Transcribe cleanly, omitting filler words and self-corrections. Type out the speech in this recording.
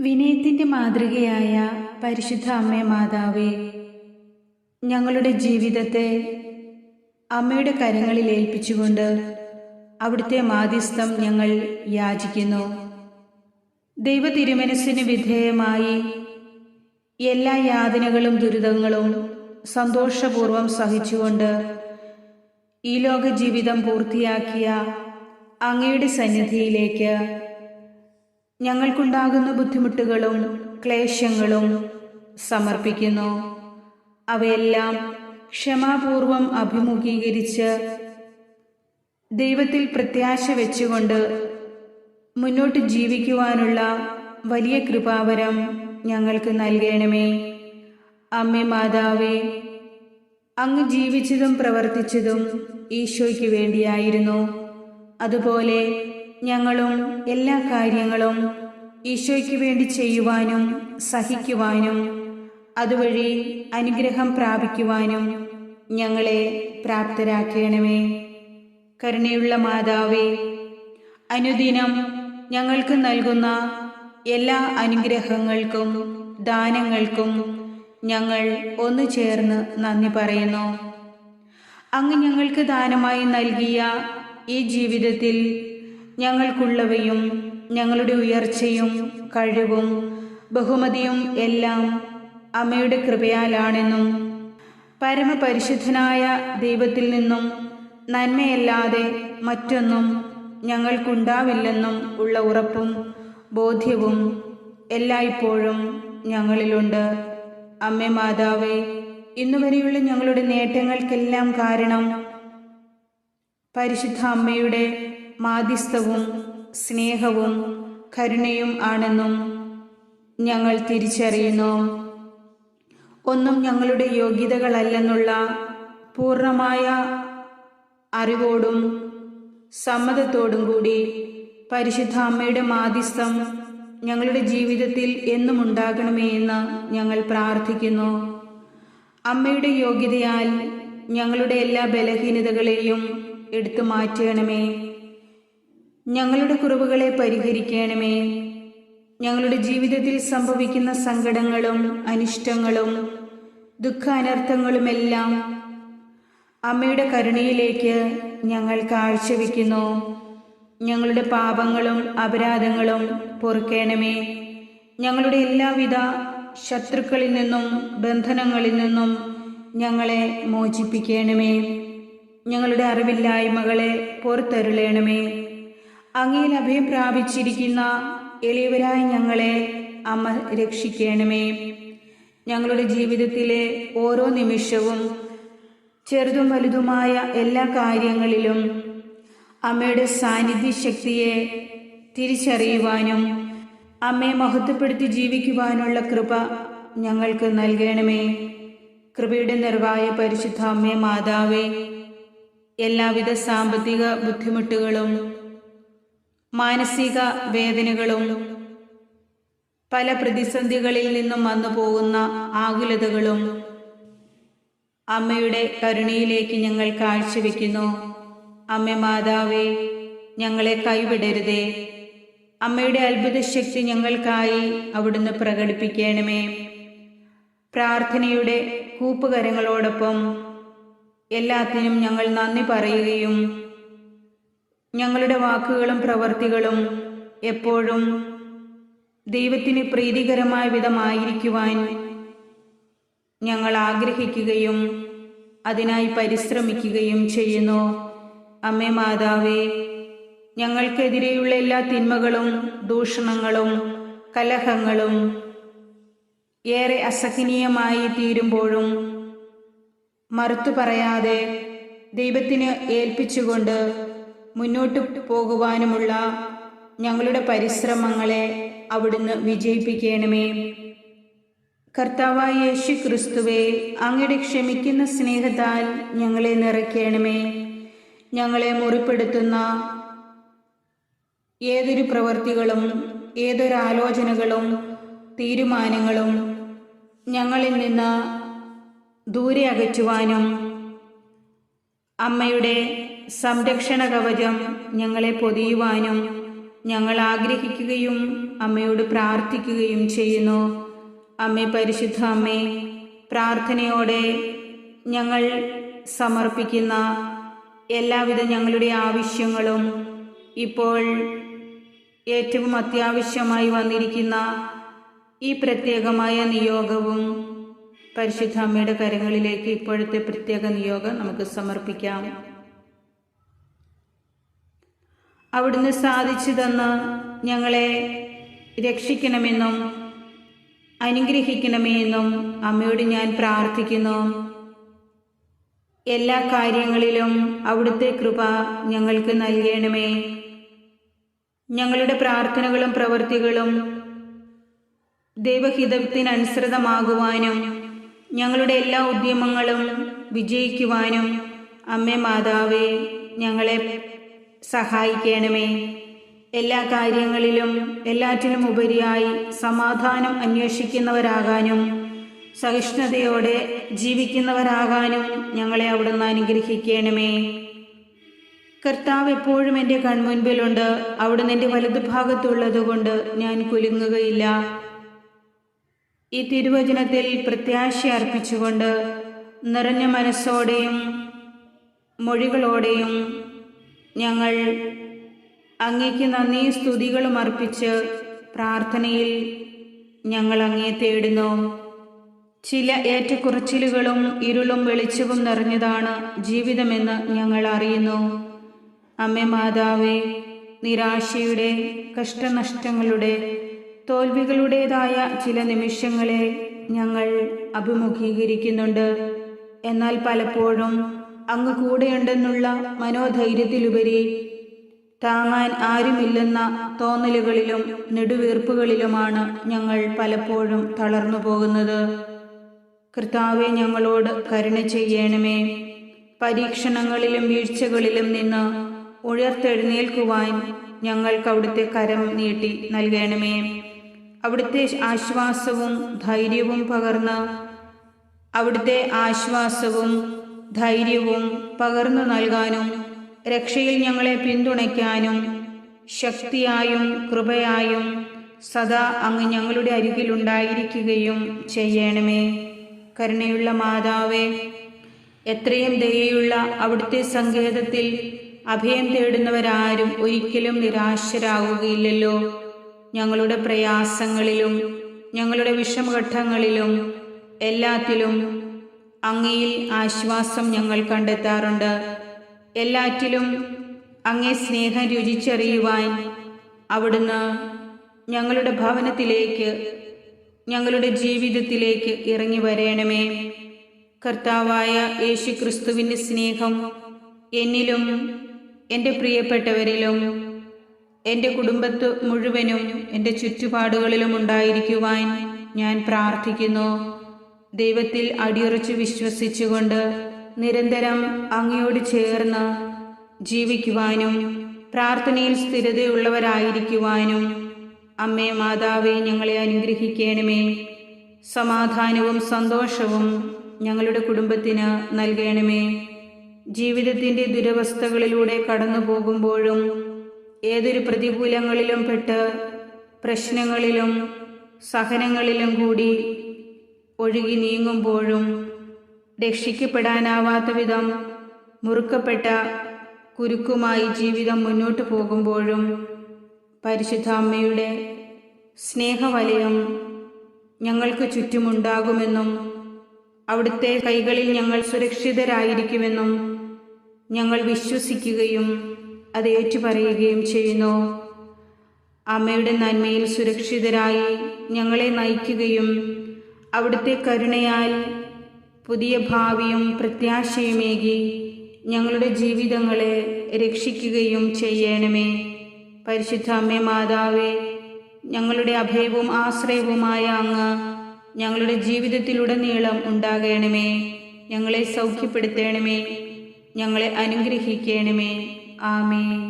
വിനയത്തിൻ്റെ മാതൃകയായ പരിശുദ്ധ അമ്മേ മാതാവേ, ഞങ്ങളുടെ ജീവിതത്തെ അമ്മയുടെ കരങ്ങളിൽ ഏൽപ്പിച്ചുകൊണ്ട് അവിടുത്തെ മാധ്യസ്ഥം ഞങ്ങൾ യാചിക്കുന്നു. ദൈവ തിരുമനസ്സിന് വിധേയമായി എല്ലാ യാതനകളും ദുരിതങ്ങളും സന്തോഷപൂർവം സഹിച്ചുകൊണ്ട് ഈ ലോക ജീവിതം പൂർത്തിയാക്കിയ അങ്ങയുടെ സന്നിധിയിലേക്ക് ഞങ്ങൾക്കുണ്ടാകുന്ന ബുദ്ധിമുട്ടുകളും ക്ലേശങ്ങളും സമർപ്പിക്കുന്നു. അവയെല്ലാം ക്ഷമാപൂർവം അഭിമുഖീകരിച്ച് ദൈവത്തിൽ പ്രത്യാശ വെച്ചുകൊണ്ട് മുന്നോട്ട് ജീവിക്കുവാനുള്ള വലിയ കൃപാവരം ഞങ്ങൾക്ക് നൽകണമേ. അമ്മേ മാതാവേ, അങ്ങ് ജീവിച്ചതും പ്രവർത്തിച്ചതും ഈശോയ്ക്ക് വേണ്ടിയായിരുന്നു. അതുപോലെ ഞങ്ങളും എല്ലാ കാര്യങ്ങളും ഈശോയ്ക്ക് വേണ്ടി ചെയ്യുവാനും സഹിക്കുവാനും അതുവഴി അനുഗ്രഹം പ്രാപിക്കുവാനും ഞങ്ങളെ പ്രാപ്തരാക്കണമേ. കരുണയുള്ള മാതാവേ, അനുദിനം ഞങ്ങൾക്ക് നൽകുന്ന എല്ലാ അനുഗ്രഹങ്ങൾക്കും ദാനങ്ങൾക്കും ഞങ്ങൾ ഒന്നു ചേർന്ന് നന്ദി പറയുന്നു. അങ്ങ് ഞങ്ങൾക്ക് ദാനമായി നൽകിയ ഈ ജീവിതത്തിൽ ഞങ്ങൾക്കുള്ളവയും ഞങ്ങളുടെ ഉയർച്ചയും കഴിവും ബഹുമതിയും എല്ലാം അമ്മയുടെ കൃപയാലാണെന്നും പരമപരിശുദ്ധനായ ദൈവത്തിൽ നിന്നും നന്മയല്ലാതെ മറ്റൊന്നും ഞങ്ങൾക്കുണ്ടാവില്ലെന്നും ഉള്ള ഉറപ്പും ബോധ്യവും എല്ലായ്പ്പോഴും ഞങ്ങളിലുണ്ട്. അമ്മേ മാതാവേ, ഇന്നുവരെയുള്ള ഞങ്ങളുടെ നേട്ടങ്ങൾക്കെല്ലാം കാരണം പരിശുദ്ധ അമ്മയുടെ മാധ്യസ്ഥവും സ്നേഹവും കരുണയും ആണെന്നും ഞങ്ങൾ തിരിച്ചറിയുന്നു. ഒന്നും ഞങ്ങളുടെ യോഗ്യതകളല്ലെന്നുള്ള പൂർണ്ണമായ അറിവോടും സമ്മതത്തോടും കൂടി പരിശുദ്ധ അമ്മയുടെ മാധ്യസ്ഥം ഞങ്ങളുടെ ജീവിതത്തിൽ എന്നും ഉണ്ടാകണമേ എന്ന് ഞങ്ങൾ പ്രാർത്ഥിക്കുന്നു. അമ്മയുടെ യോഗ്യതയാൽ ഞങ്ങളുടെ എല്ലാ ബലഹീനതകളെയും എടുത്തു മാറ്റണമേ. ഞങ്ങളുടെ കുറവുകളെ പരിഹരിക്കണമേ. ഞങ്ങളുടെ ജീവിതത്തിൽ സംഭവിക്കുന്ന സങ്കടങ്ങളും അനിഷ്ടങ്ങളും ദുഃഖ അനർത്ഥങ്ങളുമെല്ലാം അമ്മയുടെ കരുണയിലേക്ക് ഞങ്ങൾ കാഴ്ചവെക്കുന്നു. ഞങ്ങളുടെ പാപങ്ങളും അപരാധങ്ങളും പൊറുക്കണമേ. ഞങ്ങളുടെ എല്ലാവിധ ശത്രുക്കളിൽ നിന്നും ബന്ധനങ്ങളിൽ നിന്നും ഞങ്ങളെ മോചിപ്പിക്കണമേ. ഞങ്ങളുടെ അറിവില്ലായ്മകളെ പുറത്തരുളണമേ. അങ്ങയിൽ അഭയം പ്രാപിച്ചിരിക്കുന്ന എളിയവരായ ഞങ്ങളെ അമ്മ രക്ഷിക്കണമേ. ഞങ്ങളുടെ ജീവിതത്തിലെ ഓരോ നിമിഷവും ചെറുതും വലുതുമായ എല്ലാ കാര്യങ്ങളിലും അമ്മയുടെ സാന്നിധ്യ ശക്തിയെ തിരിച്ചറിയുവാനും അമ്മയെ മഹത്വപ്പെടുത്തി ജീവിക്കുവാനുള്ള കൃപ ഞങ്ങൾക്ക് നൽകണമേ. കൃപയുടെ നിറവായ പരിശുദ്ധ അമ്മേ മാതാവേ, എല്ലാവിധ സാമ്പത്തിക ബുദ്ധിമുട്ടുകളും മാനസിക വേദനകളും പല പ്രതിസന്ധികളിൽ നിന്നും വന്നു പോകുന്ന ആകുലതകളും അമ്മയുടെ കരുണയിലേക്ക് ഞങ്ങൾ കാഴ്ചവെക്കുന്നു. അമ്മേ മാതാവേ, ഞങ്ങളെ കൈവിടരുതേ. അമ്മയുടെ അത്ഭുത ശക്തി ഞങ്ങൾക്കായി അവിടുന്ന് പ്രകടിപ്പിക്കണമേ. പ്രാർത്ഥനയുടെ കൂപ്പുകരങ്ങളോടൊപ്പം എല്ലാത്തിനും ഞങ്ങൾ നന്ദി പറയുകയും ഞങ്ങളുടെ വാക്കുകളും പ്രവർത്തികളും എപ്പോഴും ദൈവത്തിന് പ്രീതികരമായ വിധമായിരിക്കുവാൻ ഞങ്ങൾ ആഗ്രഹിക്കുകയും അതിനായി പരിശ്രമിക്കുകയും ചെയ്യുന്നു. അമ്മേ മാതാവേ, ഞങ്ങൾക്കെതിരെയുള്ള എല്ലാ തിന്മകളും ദൂഷണങ്ങളും കലഹങ്ങളും ഏറെ അസഹനീയമായി തീരുമ്പോഴും മറുത്തു പറയാതെ ദൈവത്തിന് ഏൽപ്പിച്ചുകൊണ്ട് മുന്നോട്ട് പോകുവാനുമുള്ള ഞങ്ങളുടെ പരിശ്രമങ്ങളെ അവിടുന്ന് വിജയിപ്പിക്കണമേ. കർത്താവായ യേശു ക്രിസ്തുവേ, അങ്ങയുടെ ക്ഷമിക്കുന്ന സ്നേഹത്താൽ ഞങ്ങളെ നിറയ്ക്കണമേ. ഞങ്ങളെ മുറിപ്പെടുത്തുന്ന ഏതൊരു പ്രവൃത്തികളും ഏതൊരാലോചനകളും തീരുമാനങ്ങളും ഞങ്ങളിൽ നിന്ന് ദൂരെ അകറ്റുവാനും അമ്മയുടെ സംരക്ഷണ കവചം ഞങ്ങളെ പൊതിയുവാനും ഞങ്ങൾ ആഗ്രഹിക്കുകയും അമ്മയോട് പ്രാർത്ഥിക്കുകയും ചെയ്യുന്നു. അമ്മേ, പരിശുദ്ധ അമ്മേ, പ്രാർത്ഥനയോടെ ഞങ്ങൾ സമർപ്പിക്കുന്ന എല്ലാവിധ ഞങ്ങളുടെ ആവശ്യങ്ങളും ഇപ്പോൾ ഏറ്റവും അത്യാവശ്യമായി വന്നിരിക്കുന്ന ഈ പ്രത്യേകമായ നിയോഗവും പരിശുദ്ധ അമ്മയുടെ കരങ്ങളിലേക്ക് ഇപ്പോഴത്തെ പ്രത്യേക നിയോഗം നമുക്ക് സമർപ്പിക്കാം. അവിടുന്ന് സാധിച്ചു തന്ന് ഞങ്ങളെ രക്ഷിക്കണമെന്നും അനുഗ്രഹിക്കണമേ എന്നും അമ്മയോട് ഞാൻ പ്രാർത്ഥിക്കുന്നു. എല്ലാ കാര്യങ്ങളിലും അവിടുത്തെ കൃപ ഞങ്ങൾക്ക് നൽകണമേ. ഞങ്ങളുടെ പ്രാർത്ഥനകളും പ്രവൃത്തികളും ദൈവഹിതത്തിനനുസൃതമാകുവാനും ഞങ്ങളുടെ എല്ലാ ഉദ്യമങ്ങളും വിജയിക്കുവാനും അമ്മേ മാതാവേ ഞങ്ങളെ സഹായിക്കണമേ. എല്ലാ കാര്യങ്ങളിലും എല്ലാറ്റിനും ഉപരിയായി സമാധാനം അന്വേഷിക്കുന്നവരാകാനും സഹിഷ്ണുതയോടെ ജീവിക്കുന്നവരാകാനും ഞങ്ങളെ അവിടുന്ന് അനുഗ്രഹിക്കണമേ. കർത്താവ് എപ്പോഴും എൻ്റെ കൺമുൻപിലുണ്ട്. അവിടുന്ന് എൻ്റെ വലതുഭാഗത്തുള്ളത് കൊണ്ട് ഞാൻ കുലുങ്ങുകയില്ല. ഈ തിരുവചനത്തിൽ പ്രത്യാശ അർപ്പിച്ചുകൊണ്ട് നിറഞ്ഞ മനസ്സോടെയും മൊഴികളോടെയും ഞങ്ങൾ അങ്ങേക്ക് നന്ദി സ്തുതികളും അർപ്പിച്ച് പ്രാർത്ഥനയിൽ ഞങ്ങൾ അങ്ങേ തേടുന്നു. ചില ഏറ്റക്കുറച്ചിലുകളും ഇരുളും വെളിച്ചവും നിറഞ്ഞതാണ് ജീവിതമെന്ന് ഞങ്ങൾ അറിയുന്നു. അമ്മേ മാതാവേ, നിരാശയുടെ, കഷ്ടനഷ്ടങ്ങളുടെ, തോൽവികളുടേതായ ചില നിമിഷങ്ങളെ ഞങ്ങൾ അഭിമുഖീകരിക്കുന്നുണ്ട്. എന്നാൽ പലപ്പോഴും അങ്ങ് കൂടെയുണ്ടെന്നുള്ള മനോധൈര്യത്തിലുപരി താങ്ങാൻ ആരുമില്ലെന്ന തോന്നലുകളിലും നെടുവീർപ്പുകളിലുമാണ് ഞങ്ങൾ പലപ്പോഴും തളർന്നു പോകുന്നത്. കർത്താവെ, ഞങ്ങളോട് കരുണ ചെയ്യണമേ. പരീക്ഷണങ്ങളിലും വീഴ്ചകളിലും നിന്ന് ഉയർത്തെഴുന്നേൽക്കുവാൻ ഞങ്ങൾക്ക് അവിടുത്തെ കരം നീട്ടി നൽകണമേ. അവിടുത്തെ ആശ്വാസവും ധൈര്യവും പകർന്നു നൽകാനും രക്ഷയിൽ ഞങ്ങളെ പിന്തുണയ്ക്കാനും ശക്തിയായും കൃപയായും സദാ അങ്ങ് ഞങ്ങളുടെ അരികിലുണ്ടായിരിക്കുകയും ചെയ്യണമേ. കരുണയുള്ള മാതാവേ, എത്രയും ദയയുള്ള അവിടുത്തെ സങ്കേതത്തിൽ അഭയം തേടുന്നവരാരും ഒരിക്കലും നിരാശരാകുകയില്ലല്ലോ. ഞങ്ങളുടെ പ്രയാസങ്ങളിലും ഞങ്ങളുടെ വിഷമഘട്ടങ്ങളിലും എല്ലാത്തിലും അങ്ങയിൽ ആശ്വാസം ഞങ്ങൾ കണ്ടെത്താറുണ്ട്. എല്ലാറ്റിലും അങ്ങേ സ്നേഹം രുചിച്ചറിയുവാൻ അവിടുന്ന് ഞങ്ങളുടെ ഭവനത്തിലേക്ക്, ഞങ്ങളുടെ ജീവിതത്തിലേക്ക് ഇറങ്ങി വരേണമേ. കർത്താവായ യേശുക്രിസ്തുവിൻ്റെ സ്നേഹം എന്നിലും എൻ്റെ പ്രിയപ്പെട്ടവരിലും എൻ്റെ കുടുംബത്ത് മുഴുവനും എൻ്റെ ചുറ്റുപാടുകളിലും ഉണ്ടായിരിക്കുവാൻ ഞാൻ പ്രാർത്ഥിക്കുന്നു. ദൈവത്തിൽ അടിയുറച്ച് വിശ്വസിച്ചുകൊണ്ട് നിരന്തരം അങ്ങയോട് ചേർന്ന് ജീവിക്കുവാനും പ്രാർത്ഥനയിൽ സ്ഥിരതയുള്ളവരായിരിക്കുവാനും അമ്മേ മാതാവേ ഞങ്ങളെ അനുഗ്രഹിക്കണമേ. സമാധാനവും സന്തോഷവും ഞങ്ങളുടെ കുടുംബത്തിന് നൽകണമേ. ജീവിതത്തിൻ്റെ ദുരവസ്ഥകളിലൂടെ കടന്നു പോകുമ്പോഴും ഏതൊരു പ്രതികൂലങ്ങളിലും പെട്ട് പ്രശ്നങ്ങളിലും സഹനങ്ങളിലും കൂടി ഒഴുകി നീങ്ങുമ്പോഴും രക്ഷിക്കപ്പെടാനാവാത്ത വിധം മുറുക്കപ്പെട്ട കുരുക്കുമായി ജീവിതം മുന്നോട്ട് പോകുമ്പോഴും പരിശുദ്ധ അമ്മയുടെ സ്നേഹവലയം ഞങ്ങൾക്ക് ചുറ്റുമുണ്ടാകുമെന്നും അവിടുത്തെ കൈകളിൽ ഞങ്ങൾ സുരക്ഷിതരായിരിക്കുമെന്നും ഞങ്ങൾ വിശ്വസിക്കുകയും അത് ഏറ്റുപറയുകയും ചെയ്യുന്നു. അമ്മയുടെ നന്മയിൽ സുരക്ഷിതരായി ഞങ്ങളെ നയിക്കുകയും അവിടുത്തെ കരുണയാൽ പുതിയ ഭാവിയും പ്രത്യാശയുമേകി ഞങ്ങളുടെ ജീവിതങ്ങളെ രക്ഷിക്കുകയും ചെയ്യണമേ. പരിശുദ്ധ അമ്മേ മാതാവേ, ഞങ്ങളുടെ അഭയവും ആശ്രയവുമായ അങ്ങ് ഞങ്ങളുടെ ജീവിതത്തിലുടനീളം ഉണ്ടാകണമേ. ഞങ്ങളെ സൗഖ്യപ്പെടുത്തണമേ. ഞങ്ങളെ അനുഗ്രഹിക്കണമേ. ആമേൻ.